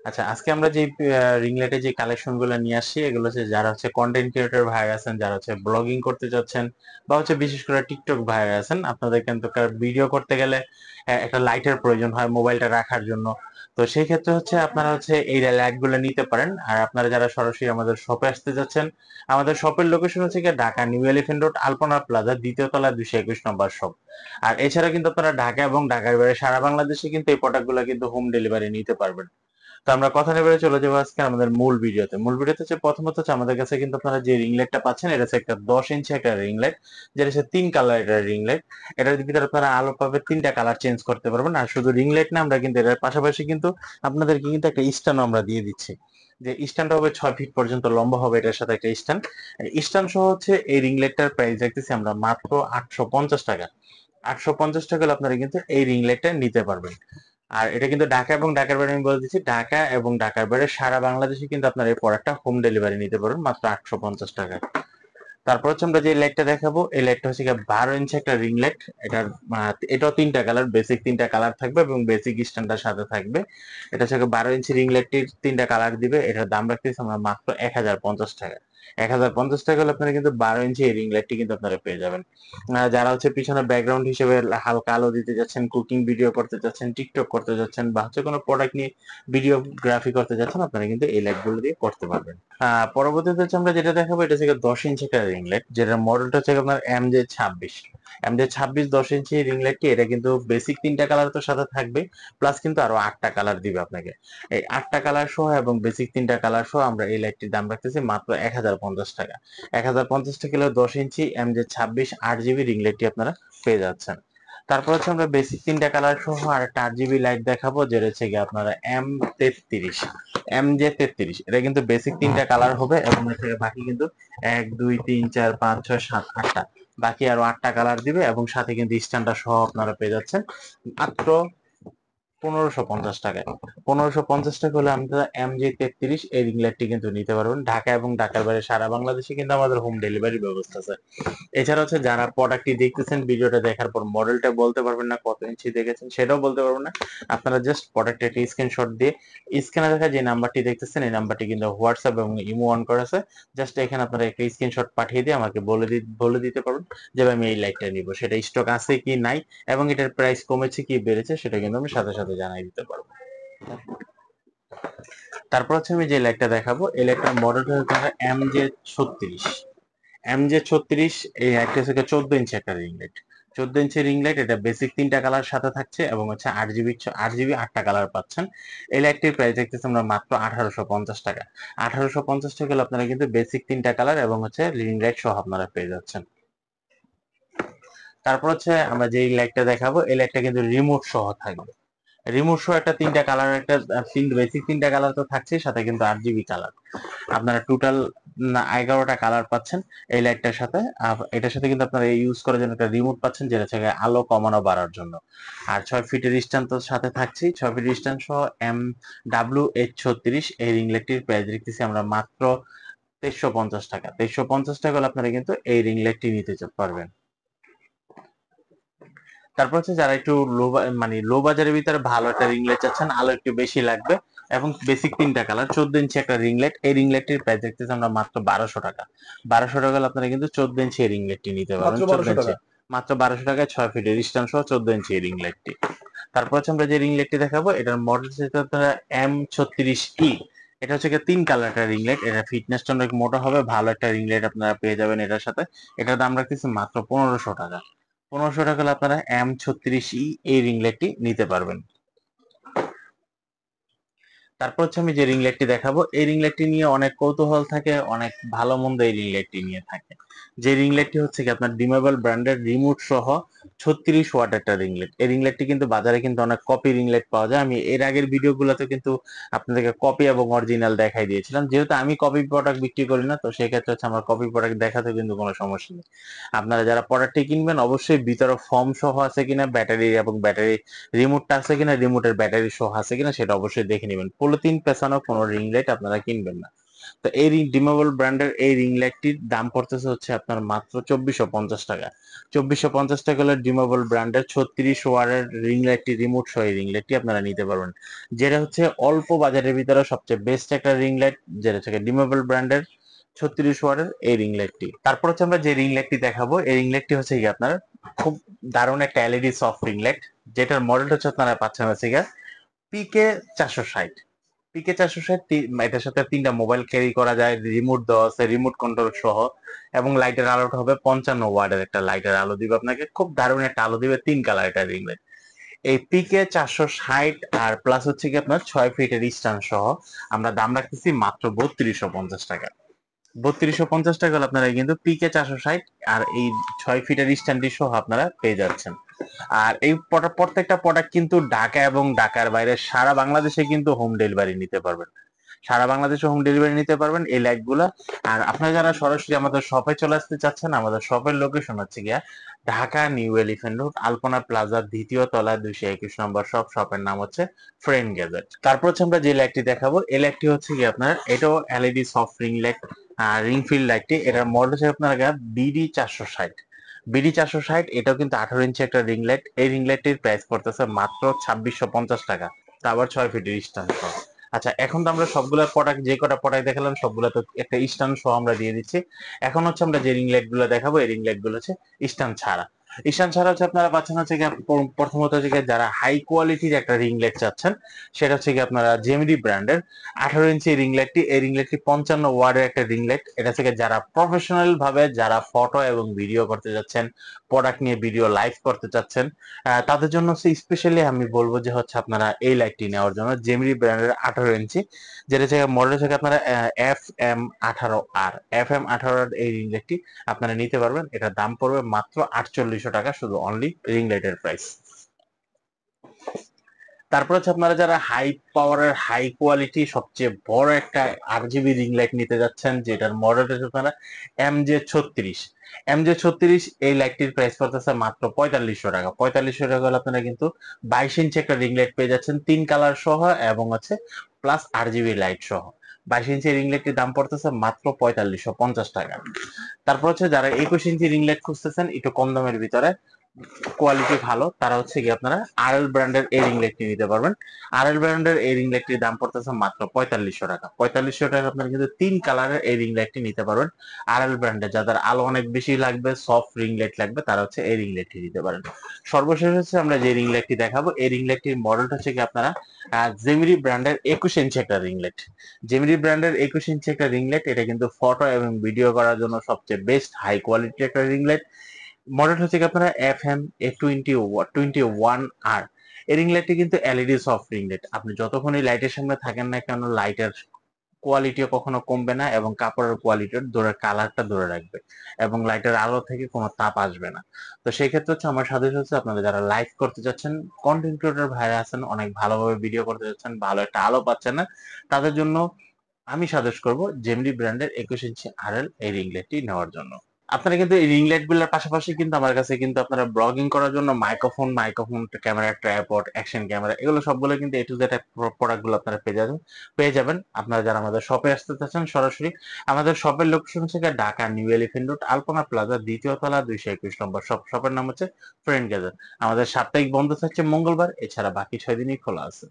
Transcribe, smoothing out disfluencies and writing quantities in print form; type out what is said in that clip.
আচ্ছা, আজকে আমরা যে রিং লাইটের যে কালেকশন গুলো নিয়ে আসছি এগুলো হচ্ছে যারা হচ্ছে কন্টেন্ট ক্রিয়েটর ভাই আছেন, যারা হচ্ছে ব্লগিং করতে চাচ্ছেন বা হচ্ছে বিশেষ করে টিকটক ভাই আছেন, আপনাদের কিন্তু ভিডিও করতে গেলে একটা লাইটের প্রয়োজন হয় মোবাইলটা রাখার জন্য। তো সেই ক্ষেত্রে হচ্ছে আপনারা হচ্ছে এই লাইট গুলো নিতে পারেন। আর আপনারা যারা সরাসরি আমাদের শপে আসতে যাচ্ছেন, আমাদের শপের লোকেশন হচ্ছে গিয়ে ঢাকা নিউ এলিফ্যান্ট রোড, আলপনা প্লাজা, দ্বিতীয় তলা, 221 নম্বর শপ। আর এছাড়া কিন্তু আপনারা ঢাকা এবং ঢাকার বাইরে সারা বাংলাদেশে কিন্তু এই প্রোডাক্ট গুলো কিন্তু হোম ডেলিভারি নিতে পারবেন। তো আমরা কথা না বেরিয়ে চলে যাবো আজকে আমাদের মূল ভিডিওতে হচ্ছে প্রথমত হচ্ছে আমাদের কাছে কিন্তু আপনারা যে রিং লাইটটা পাচ্ছেন এটা হচ্ছে একটা 10 ইঞ্চি একটা রিং লাইট, যেটা হচ্ছে 3 কালার একটা রিং লাইট। এটার ভিতরে আপনারা আলো পাবে 3টা কালার চেঞ্জ করতে পারবেন। আর শুধু রিং লাইট না, আমরা কিন্তু এটার পাশাপাশি কিন্তু আপনাদেরকে কিন্তু একটা স্ট্যান্ড আমরা দিয়ে দিচ্ছি। যে স্ট্যান্ডটা হবে 6 ফিট পর্যন্ত লম্বা হবে, এটার সাথে একটা স্ট্যান্ড। স্ট্যান্ড সহ হচ্ছে এই রিং লাইটটার প্রাইস রাখতেছি আমরা মাত্র 850 টাকা। 850 টাকা হলে আপনারা কিন্তু এই রিং লাইটটা নিতে পারবেন। আর এটা কিন্তু ঢাকা এবং ঢাকার বাইরে, আমি বলে দিচ্ছি ঢাকা এবং ঢাকার বাইরে সারা বাংলাদেশে কিন্তু আপনার এই প্রোডাক্টটা হোম ডেলিভারি নিতে পারবেন মাত্র 850 টাকায়। তারপর হচ্ছে আমরা যে লাইটটা দেখাবো এই লাইটটা হচ্ছে 12 ইঞ্চি একটা রিং লাইট। এটাও 3টা কালার, বেসিক 3টা কালার থাকবে এবং বেসিক স্ট্যান্ডার সাথে থাকবে। এটা হচ্ছে 12 ইঞ্চি রিং লাইটটির 3টা কালার দিবে। এটার দাম রাখতেছি আমরা মাত্র 1050 টাকা। 1050 টাকা হলে আপনারা কিন্তু 12 ইঞ্চি এই রিং লাইটটি কিন্তু আপনারা পেয়ে যাবেন। যারা হচ্ছে পিছনে ব্যাকগ্রাউন্ড হিসেবে হালকা আলো দিতে যাচ্ছেন, কুকিং ভিডিও করতে যাচ্ছেন, টিকটক করতে যাচ্ছেন বা হচ্ছে কোনো প্রোডাক্ট নিয়ে ভিডিওগ্রাফি করতে যাচ্ছেন, আপনারা কিন্তু এই লাইট গুলো দিয়ে করতে পারবেন। পরবর্তীতে হচ্ছে আমরা যেটা দেখাবো এটা হচ্ছে 10 ইঞ্চি একটা রিং লাইট, যেটার মডেলটা হচ্ছে আপনার MJ26। MJ26 10 ইঞ্চি রিং লাইটটি, এটা কিন্তু বেসিক 3টা কালার তো সাথে থাকবে, প্লাস কিন্তু আরো 8টা কালার দিবে আপনাকে। এই 8টা কালার সহ এবং বেসিক 3টা কালার সহ আমরা এই লাইটটির দাম রাখতেছি মাত্র 1050 টাকা। 1050 টাকা হলে 10 ইঞ্চি MJ26 8 জিবি রিং লাইটটি আপনারা পেয়ে যাচ্ছেন। তারপর হচ্ছে আমরা বেসিক 3টা কালার সহ আর একটা 8 জিবি লাইট দেখাবো, যেটা হচ্ছে গিয়ে আপনারা M33। MJ33 এটা কিন্তু বেসিক 3টা কালার হবে এবং এর থেকে বাকি কিন্তু 1 2 3 4 5 6 7 8টা, বাকি আরো 8টা কালার দিবে এবং সাথে কিন্তু স্ট্যান্ডার সহ আপনারা পেয়ে যাচ্ছেন মাত্র 1550 টাকায়। 1550 টাকা হলে আমরা MJ33 এই রিং লাইটটি কিন্তু নিতে পারবেন। ঢাকা এবং ঢাকার বাইরে সারা বাংলাদেশে কিন্তু আমাদের হোম ডেলিভারি ব্যবস্থা আছে। এছাড়া হচ্ছে যারা প্রোডাক্টটি দেখতেছেন, ভিডিওটা দেখার পর মডেলটা বলতে পারবেন না, কত ইঞ্চি দেখেছেন সেটাও বলতে পারবেন না, আপনারা জাস্ট প্রোডাক্টের একটা স্ক্রিনশট দিয়ে স্ক্রিনে দেখা যে নাম্বারটি দেখতেছেন এই নাম্বারটি কিন্তু হোয়াটসঅ্যাপ এবং ইমো অন করা আছে। জাস্ট এখানে আপনারা একটা স্ক্রিনশট পাঠিয়ে দিয়ে আমাকে বলে দিতে পারবেন যে আমি এই লাইটটা নিব, সেটা স্টক আছে কি নাই এবং এটার প্রাইস কমেছে কি বেড়েছে সেটা কিন্তু আমি সাথে সাথে জানাই দিতে পারবো। তারপর হচ্ছে আমি যে লাইটটা দেখাবো এই লাইটটার মডেলটা হচ্ছে MJ36। MJ36 এই একটা থেকে 14 ইঞ্চি একটা রিং লাইট। 14 ইঞ্চি রিং লাইট, এটা বেসিক 3টা কালার সাথে থাকছে এবং হচ্ছে 8 জিবি 8টা কালার পাচ্ছেন। এই লাইটটির প্রাইস দেখতেছি আমরা মাত্র 1850 টাকা। 1850 টাকা হলে আপনারা কিন্তু বেসিক 3টা কালার এবং হচ্ছে রিং লাইট সহ আপনারা পেয়ে যাচ্ছেন। তারপর হচ্ছে আমরা যে লাইটটা দেখাবো এই লাইটটা কিন্তু রিমোট সহ থাকবে। রিমোট সহ একটা 3টা কালার, একটা বেসিক 3টা কালার তো থাকছে, সাথে কিন্তু 8 জিবি কালার। আপনারা টোটাল 11টা কালার পাচ্ছেন এই লাইটটার সাথে। এটার সাথে কিন্তু আপনারা ইউজ করার জন্য একটা রিমোট পাচ্ছেন, যেটা থেকে আলো কমানো বাড়ার জন্য। আর 6 ফিটের স্ট্যান্ড তো সাথে থাকছেই, 6 ফিট স্ট্যান্ড সহ MWH36 এই রিং লাইটটির প্রাইস দেখতেছি আমরা মাত্র 2350 টাকা। 2350 টাকা হলে আপনারা কিন্তু এই রিং লাইটটি নিতে পারবেন। তারপর হচ্ছে যারা একটু মানে লো বাজারের ভিতরে ভালো একটা রিং লাইট চাচ্ছেন, আলো একটু বেশি লাগবে এবং বেসিক 3টা কালার, 14 ইঞ্চি একটা রিং লাইট, এই রিং লাইটটির প্রাইস দেখতেছি আমরা মাত্র 1200 টাকা। 1200 টাকা হলে আপনারা কিন্তু 14 ইঞ্চি এই রিং লাইটটি নিতে পারবেন। মাত্র 14 বারোশো ইঞ্চি টাকা মাত্র 1200 টাকায় 6 ফিটের স্ট্যান্ড সহ 14 ইঞ্চি এই রিং লাইটটি। তারপর হচ্ছে আমরা যে রিং লাইটটি দেখাবো এটার মডেল হচ্ছে আপনারা M36E। এটা হচ্ছে 3 কালার একটা রিং লাইট, এটা ফিটনেসটা অনেক মোটা হবে, ভালো একটা রিং লাইট আপনারা পেয়ে যাবেন এটার সাথে। এটার দাম রাখতেছি মাত্র 1500 টাকা। 1500 টাকা হলে আপনারা M36E এই রিং লাইটটি নিতে পারবেন। তারপর হচ্ছে আমি যে রিং লাইটটি দেখাবো এই রিং লাইটটি নিয়ে অনেক কৌতূহল থাকে, অনেক ভালো মন্দ এই রিং লাইটটি নিয়ে থাকে। যে রিং লাইটটি হচ্ছে কি আপনার ডিমেবল ব্র্যান্ডের রিমোট সহ 36 ওয়াট একটা রিং লাইট। এই রিং লাইটটি কিন্তু বাজারে কিন্তু অনেক কপি রিং লাইট পাওয়া যায়, আমি এর আগের ভিডিওগুলোতে কিন্তু আপনাদেরকে কপি এবং অরিজিনাল দেখাই দিয়েছিলাম। যেহেতু আমি কপি প্রোডাক্ট বিক্রি করি না, তো সেক্ষেত্রে হচ্ছে আমার কপি প্রোডাক্ট দেখাতে কিন্তু কোনো সমস্যা নেই। আপনারা যারা প্রোডাক্টটি কিনবেন অবশ্যই ভিতরে ফর্ম সহ আছে কিনা, ব্যাটারি এবং ব্যাটারি রিমোটটা আছে কিনা, রিমোটের ব্যাটারি সহ আছে কিনা সেটা অবশ্যই দেখে নেবেন। পলিথিন পেছানো কোনো রিং লাইট আপনারা কিনবেন না। তো এই ডিমেবল ব্র্যান্ডের এই রিং লাইটটির দাম পড়তেছে হচ্ছে আপনার মাত্র 2450 টাকা। 2450 টাকা হলে ডিমেবল ব্র্যান্ডের 36 ওয়াটের রিং লাইটটি, রিমোট সহ এই রিং লাইটটি আপনারা নিতে পারবেন, যেটা হচ্ছে অল্প বাজারের ভিতরে সবচেয়ে বেস্ট একটা রিং লাইট, যেটা হচ্ছে ডিমেবল ব্র্যান্ডের 36 ওয়াটের এই রিং লাইটটি। তারপর হচ্ছে আমরা যে রিং লাইটটি দেখাবো, এই রিং লাইটটি হচ্ছে কি আপনার খুব দারুণ একটা এলইডি সফট রিং লাইট, যেটার মডেলটা হচ্ছে আপনারা পাচ্ছেন হচ্ছে গিয়ে PK460। PK460 এটার সাথে 3টা মোবাইল ক্যারি করা যায়, রিমোট দেওয়া আছে, রিমোট কন্ট্রোল সহ, এবং লাইটের আলোটা হবে 55 ওয়াটের একটা লাইটের আলো দিবে আপনাকে, খুব দারুণ একটা আলো দিবে, 3 কালার এটা রিং লাইট। এই PK460 আর প্লাস হচ্ছে কি আপনার 6 ফিটের স্ট্যান্ড সহ আমরা দাম রাখতেছি মাত্র 3250 টাকা। 3250 টাকা হলে আপনারা কিন্তু PK460 আর এই 6 ফিটের স্ট্যান্ডটি সহ আপনারা পেয়ে যাচ্ছেন। আর এই প্রত্যেকটা প্রোডাক্ট কিন্তু ঢাকা এবং ঢাকার বাইরে সারা বাংলাদেশে কিন্তু হোম ডেলিভারি নিতে পারবেন, সারা বাংলাদেশে হোম ডেলিভারি নিতে পারবেন এই লাইট গুলা। আর আপনারা যারা সরাসরি আমাদের শপে চলে আসতে চাচ্ছেন, আমাদের শপের লোকেশন হচ্ছে গিয়া ঢাকা নিউ এলিফ্যান্ট রোড, আলপনা প্লাজার 2য় তলায় 221 নম্বর শপ। শপের নাম হচ্ছে ফ্রেন্ড গ্যাজেট। তারপর হচ্ছে আমরা যে লাইটটি দেখাবো, এই লাইটটি হচ্ছে কি আপনার, এটাও LED soft ring light, ring fill লাইটটি। এটার মডেল হচ্ছে আপনার BD460। BD460 এটাও কিন্তু 18 ইঞ্চি একটা রিং লাইট। এই রিং লাইটটির প্রাইস পড়তেছে মাত্র 2650 টাকা, তা আবার 6 ফিটের স্ট্যান্ড সহ। আচ্ছা, এখন তো আমরা সবগুলা প্রোডাক্ট, যে কটা প্রোডাক্ট দেখালাম সবগুলা তো একটা স্ট্যান্ড সহ আমরা দিয়ে দিচ্ছি। এখন হচ্ছে আমরা যে রিং লাইট গুলো দেখাবো, এই রিং লাইট গুলো হচ্ছে স্ট্যান্ড ছাড়া। স্ট্যান্ড ছাড়া হচ্ছে আপনারা পাচ্ছেন হচ্ছে কি, প্রথমত হচ্ছে কি, যারা হাই কোয়ালিটির একটা রিং লাইট চাচ্ছেন, সেটা হচ্ছে কি আপনারা জেমিরি ব্র্যান্ডের 18 ইঞ্চি রিং লাইটটি। এই রিং লাইটটি 55 ওয়াটের একটা রিং লাইট। এটা থেকে যারা প্রফেশনাল ভাবে যারা ফটো এবং ভিডিও করতে যাচ্ছেন, প্রোডাক্ট নিয়ে ভিডিও লাইভ করতে চাচ্ছেন, তাদের জন্য স্পেশালি আমি বলবো যে হচ্ছে আপনারা এই লাইটটি নেওয়ার জন্য, জেমিরি ব্র্যান্ডের 18 ইঞ্চি, যেটা থেকে মডেল থেকে আপনারা FM18R। FM18R এই রিং লাইটটি আপনারা নিতে পারবেন। এটার দাম পড়বে মাত্র 4800 টাকা, শুধু অনলি রিং লাইটের প্রাইস। তারপর হচ্ছে আপনারা যারা হাই পাওয়ারের হাই কোয়ালিটি সবচেয়ে বড় একটা RGB রিং লাইট নিতে যাচ্ছেন, যেটার মডেল হচ্ছে আপনারা MJ36। MJ36 এই লাইটটির প্রাইস পড়তেছে মাত্র 4500 টাকা। 4500 টাকা হলে আপনারা কিন্তু 22 ইঞ্চি একটা রিং লাইট পেয়ে যাচ্ছেন, 3 কালার সহ এবং হচ্ছে প্লাস RGB লাইট সহ। 22 ইঞ্চি রিং লাইটটির দাম পড়তেছে মাত্র 4550 টাকা। তারপর হচ্ছে যারা 21 ইঞ্চি রিং লাইট খুঁজতেছেন একটু কম দামের ভিতরে, কোয়ালিটি ভালো, তারা হচ্ছে কি আপনারা আরএল ব্র্যান্ডের এই রিং লাইটটি নিতে পারবেন। আরএল ব্র্যান্ডের এই রিং লাইটটির দাম পড়তেছে মাত্র 4500 টাকা। 4500 টাকা আপনারা কিন্তু 3 কালারের এই রিং লাইটটি নিতে পারবেন। আরএল ব্র্যান্ডের যাদের আলো অনেক বেশি লাগবে, সফট রিং লাইট লাগবে, তারা হচ্ছে এই রিং লাইটটি নিতে পারেন। সর্বশেষ হচ্ছে আমরা যে রিং লাইটটি দেখাবো, এই রিং লাইটটির মডেলটা হচ্ছে কি আপনারা জেমিরি ব্র্যান্ডের 21 ইঞ্চি একটা রিং লাইট। জেমিরি ব্র্যান্ডের 21 ইঞ্চি একটা রিং লাইট, এটা কিন্তু ফটো এবং ভিডিও করার জন্য সবচেয়ে বেস্ট হাই কোয়ালিটির একটা রিং লাইট। মডেল হচ্ছে কি আপনারা FM21R। এই রিং লাইটটি কিন্তু এলইডি সফট রিং লাইট। আপনি যতক্ষণ এই লাইটের সামনে থাকেন না কেন, লাইটের কোয়ালিটিও কখনো কমবে না এবং কাপড়ের কোয়ালিটির ধরে কালারটা ধরে রাখবে, এবং লাইটের আলো থেকে কোনো তাপ আসবে না। তো সেই ক্ষেত্রে হচ্ছে আমার সাজেস্ট হচ্ছে, আপনারা যারা লাইভ করতে যাচ্ছেন, কন্টেন্ট ক্রিয়েটর ভাইরা আছেন, অনেক ভালোভাবে ভিডিও করতে যাচ্ছেন, ভালো একটা আলো পাচ্ছেন না, তাদের জন্য আমি সাজেস্ট করব জেমিনি ব্র্যান্ডের 21 ইঞ্চি আরএল এই রিং লাইটটি নেওয়ার জন্য। আপনারা কিন্তু এই রিং লাইট গুলোর পাশাপাশি কিন্তু আমার কাছে কিন্তু আপনারা ব্লগিং করার জন্য microphone, camera, tripod, action camera, এগুলো সবগুলো কিন্তু A to Z প্রোডাক্ট গুলো আপনারা পেয়ে যাবেন। আপনারা যারা আমাদের শপে আসতে চাচ্ছেন সরাসরি, আমাদের শপের লোকেশন হচ্ছে ঢাকা নিউ এলিফ্যান্ট রোড, আলপনা প্লাজা 2য় তলা 221 নম্বর শপ। শপের নাম হচ্ছে ফ্রেন্ড গ্যাজেট। আমাদের সাপ্তাহিক বন্ধ থাকছে মঙ্গলবার, এছাড়া বাকি 6 দিনই খোলা আছে।